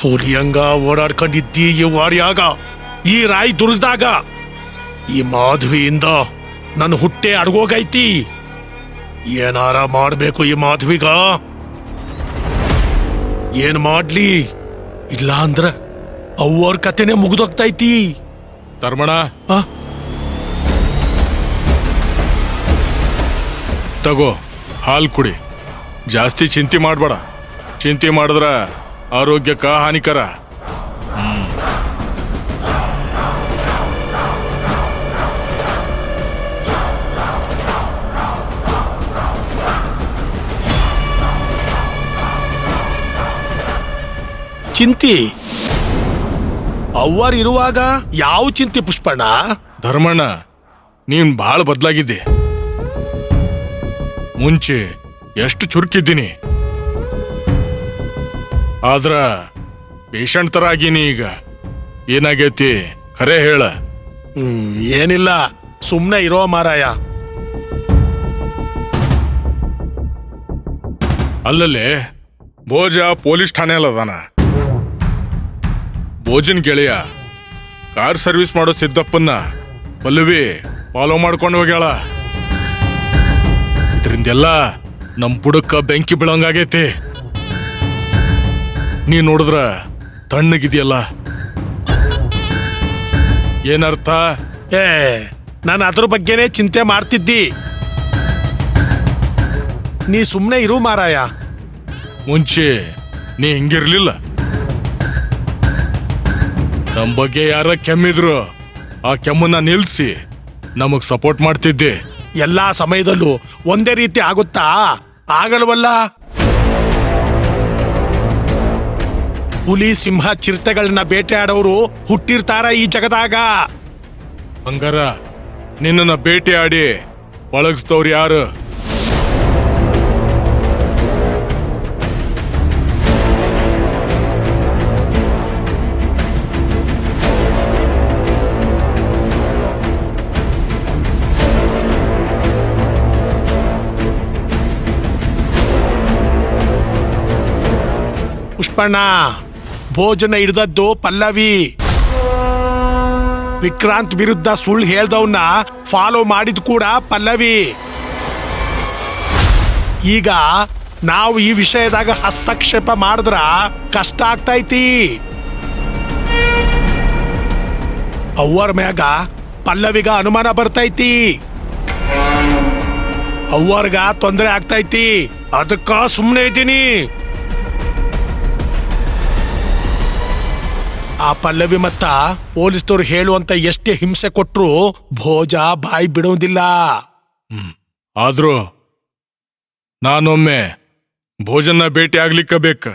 ಹುಲಿಯಂಗ ಓಡಾಡ್ಕೊಂಡಿದ್ದಿ ಈ ವಾರ್ಯಾಗ, ಈ ರಾಯಿ ದುರ್ಗದಾಗ. ಈ ಮಾಧವಿಯಿಂದ ನನ್ನ ಹುಟ್ಟೆ ಅಡ್ಗೋಗೈತಿ. ಏನಾರ ಮಾಡ್ಬೇಕು ಈ ಮಾಧವಿಗ. ಏನ್ ಮಾಡ್ಲಿ? ಇಲ್ಲ ಅಂದ್ರ ಅವ್ರ ಕತೆನೆ ಮುಗ್ದೋಗ್ತೈತಿ. ಧರ್ಮಣ್ಣ, ತಗೋ ಹಾಲು ಕುಡಿ. ಜಾಸ್ತಿ ಚಿಂತೆ ಮಾಡಬೇಡ. ಚಿಂತೆ ಮಾಡಿದ್ರ ಆರೋಗ್ಯಕ್ಕ ಹಾನಿಕರ. ಚಿಂತಿ ಅವ್ವಾರ ಇರುವಾಗ ಯಾವ ಚಿಂತೆ ಪುಷ್ಪಣ್ಣ? ಧರ್ಮಣ್ಣ, ನೀನ್ ಬಹಳ ಬದಲಾಗಿದ್ದೆ. ಮುಂಚೆ ಎಷ್ಟು ಚುರುಕಿದ್ದೀನಿ, ಆದ್ರ ಪೇಷಂಟ್ ತರ ಆಗೀನಿ ಈಗ. ಏನಾಗೈತಿ ಖರೆ ಹೇಳ. ಏನಿಲ್ಲ, ಸುಮ್ನೆ ಇರೋ ಮಾರಾಯ. ಅಲ್ಲಲ್ಲೇ ಭೋಜ ಪೊಲೀಸ್ ಠಾಣೆ ಅಲ್ಲದಾನ. ಭೋಜನ್ ಗೆಳೆಯ ಕಾರ್ ಸರ್ವಿಸ್ ಮಾಡೋ ಸಿದ್ದಪ್ಪನ್ನ ಪಲ್ಲವಿ ಫಾಲೋ ಮಾಡ್ಕೊಂಡು ಹೋಗ್ಯಾಳ. ಇದರಿಂದೆಲ್ಲ ನಮ್ ಬುಡಕ್ಕ ಬೆಂಕಿ ಬೀಳಂಗಾಗೈತಿ. ನೀ ನೋಡಿದ್ರ ತಣ್ಣಗಿದೆಯಲ್ಲ, ಏನರ್ಥ? ನಾನು ಅದ್ರ ಬಗ್ಗೆನೇ ಚಿಂತೆ ಮಾಡ್ತಿದ್ದಿ. ನೀ ಸುಮ್ನೆ ಇರು ಮಾರಾಯ. ಮುಂಚೆ ನೀ ಹಿಂಗಿರ್ಲಿಲ್ಲ. ನಮ್ ಬಗ್ಗೆ ಯಾರ ಕೆಮ್ಮಿದ್ರು ಆ ಕೆಮ್ಮನ್ನ ನಿಲ್ಸಿ ನಮಗ್ ಸಪೋರ್ಟ್ ಮಾಡ್ತಿದ್ದೆ. ಎಲ್ಲಾ ಸಮಯದಲ್ಲೂ ಒಂದೇ ರೀತಿ ಆಗುತ್ತಾ? ಆಗಲ್ವಲ್ಲ. ಹುಲಿ, ಸಿಂಹ, ಚಿರತೆಗಳನ್ನ ಬೇಟೆಯಾಡೋರು ಹುಟ್ಟಿರ್ತಾರ ಈ ಜಗದಾಗ. ಹಂಗಾರ ನಿನ್ನನ್ನ ಬೇಟೆ ಆಡಿ ಪಳಗಿಸ್ತವ್ರು ಯಾರು? ಪುಷ್ಪಣ್ಣ, ಭೋಜನ ಹಿಡ್ದದ್ದು ಪಲ್ಲವಿ. ವಿಕ್ರಾಂತ್ ವಿರುದ್ಧ ಸುಳ್ಳು ಹೇಳ್ದವನ್ನ ಫಾಲೋ ಮಾಡಿದ್ ಕೂಡ ಪಲ್ಲವಿ. ಈಗ ನಾವು ಈ ವಿಷಯದಾಗ ಹಸ್ತಕ್ಷೇಪ ಮಾಡಿದ್ರ ಕಷ್ಟ ಆಗ್ತೈತಿ. ಅವ್ವರ ಮ್ಯಾಗ ಪಲ್ಲವಿಗ ಅನುಮಾನ ಬರ್ತೈತಿ. ಅವ್ವರ್ಗ ತೊಂದರೆ ಆಗ್ತೈತಿ. ಅದಕ್ಕ ಸುಮ್ಮನೆ ಇದ್ದೀನಿ. ಆ ಪಲ್ಲವಿ ಮತ್ತ ಪೊಲೀಸ್ನವ್ರು ಹೇಳುವಂತ ಎಷ್ಟೇ ಹಿಂಸೆ ಕೊಟ್ರು ಭೋಜ ಬಾಯಿ ಬಿಡೋದಿಲ್ಲ. ಆದ್ರೂ ನಾನೊಮ್ಮೆ ಭೋಜನ ಭೇಟಿ ಆಗ್ಲಿಕ್ಕ ಬೇಕ.